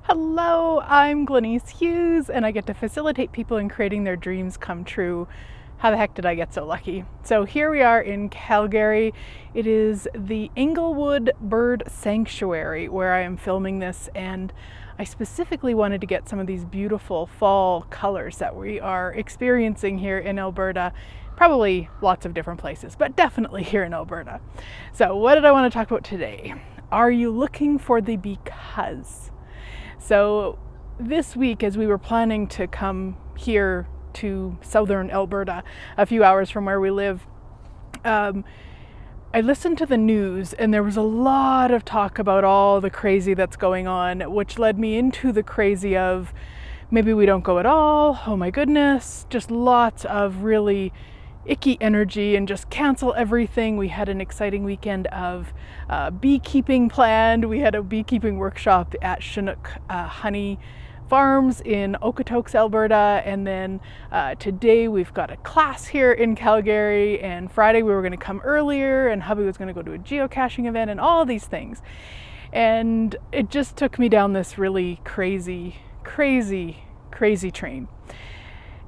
Hello, I'm Glenyce Hughes, and I get to facilitate people in creating their dreams come true. How the heck did I get so lucky? So here we are in Calgary. It is the Inglewood Bird Sanctuary where I am filming this, and I specifically wanted to get some of these beautiful fall colors that we are experiencing here in Alberta. Probably lots of different places, but definitely here in Alberta. So what did I want to talk about today? Are you looking for the because? So this week, as we were planning to come here to southern Alberta, a few hours from where we live, I listened to the news, and there was a lot of talk about all the crazy that's going on, which led me into the crazy of maybe we don't go at all, oh my goodness, just lots of really icky energy and just cancel everything. We had an exciting weekend of beekeeping planned. We had a beekeeping workshop at Chinook Honey Farms in Okotoks, Alberta, and then today we've got a class here in Calgary, and Friday we were going to come earlier, and hubby was going to go to a geocaching event and all these things. And it just took me down this really crazy train.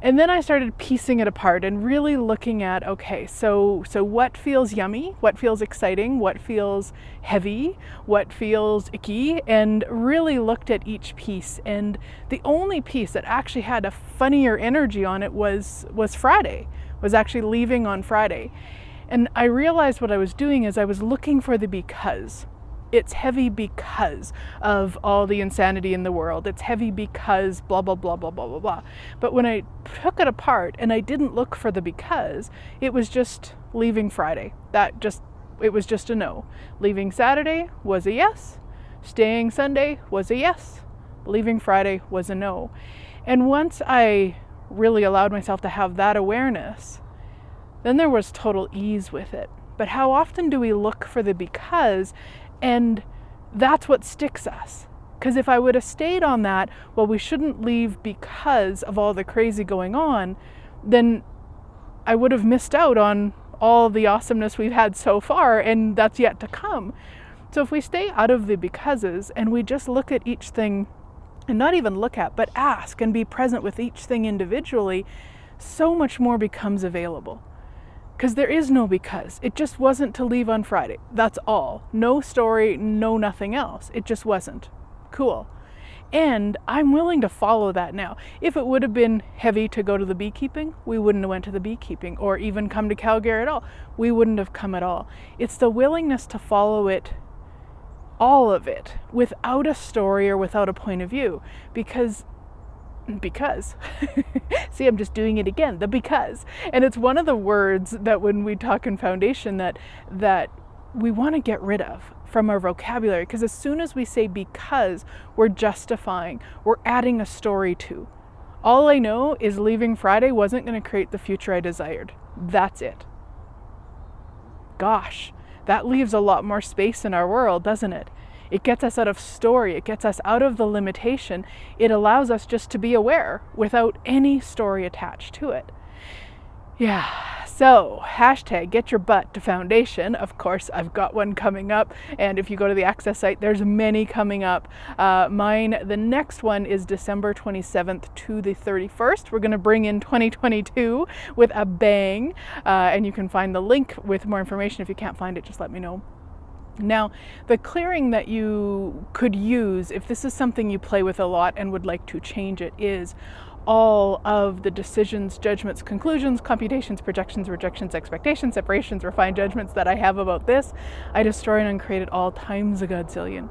And then I started piecing it apart and really looking at, okay, so what feels yummy, what feels exciting, what feels heavy, what feels icky, and really looked at each piece. And the only piece that actually had a funnier energy on it was Friday, was actually leaving on Friday. And I realized what I was doing is I was looking for the because. It's heavy because of all the insanity in the world. It's heavy because blah, blah, blah, blah, blah, blah, blah. But when I took it apart and I didn't look for the because, it was just leaving Friday. It was just a no. Leaving Saturday was a yes. Staying Sunday was a yes. Leaving Friday was a no. And once I really allowed myself to have that awareness, then there was total ease with it. But how often do we look for the because? And that's what sticks us. Because if I would have stayed on that, well, we shouldn't leave because of all the crazy going on, then I would have missed out on all the awesomeness we've had so far, and that's yet to come. So if we stay out of the becauses and we just look at each thing, and not even look at, but ask and be present with each thing individually, so much more becomes available. Because there is no because. It just wasn't to leave on Friday. That's all. No story, no nothing else. It just wasn't. Cool. And I'm willing to follow that now. If it would have been heavy to go to the beekeeping, we wouldn't have went to the beekeeping, or even come to Calgary at all. We wouldn't have come at all. It's the willingness to follow it, all of it, without a story or without a point of view. Because see, I'm just doing it again, the because. And it's one of the words that when we talk in foundation that we want to get rid of from our vocabulary, because as soon as we say because, we're justifying, we're adding a story to. All I know is leaving Friday wasn't going to create the future I desired. That's it. Gosh, that leaves a lot more space in our world, doesn't it? It gets us out of story. It gets us out of the limitation. It allows us just to be aware without any story attached to it. Yeah, so hashtag get your butt to foundation. Of course, I've got one coming up. And if you go to the Access site, there's many coming up. The next one is December 27th to the 31st. We're going to bring in 2022 with a bang. And you can find the link with more information. If you can't find it, just let me know. Now, the clearing that you could use, if this is something you play with a lot and would like to change it, is all of the decisions, judgments, conclusions, computations, projections, rejections, expectations, separations, refined judgments that I have about this. I destroy and uncreate it all times a godzillion.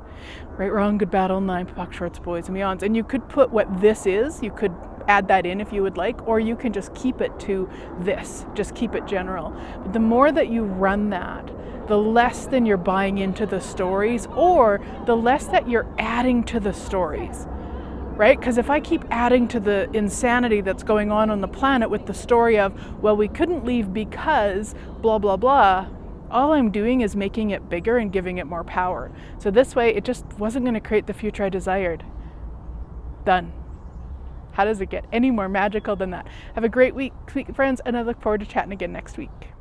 Right, wrong, good, bad, all nine, Papak, shorts, boys, and beyonds. And you could put what this is, you could add that in if you would like, or you can just keep it to this, just keep it general. But the more that you run that, the less than you're buying into the stories, or the less that you're adding to the stories, right? Because if I keep adding to the insanity that's going on the planet with the story of, well, we couldn't leave because blah, blah, blah, all I'm doing is making it bigger and giving it more power. So this way, it just wasn't going to create the future I desired. Done. How does it get any more magical than that? Have a great week, friends, and I look forward to chatting again next week.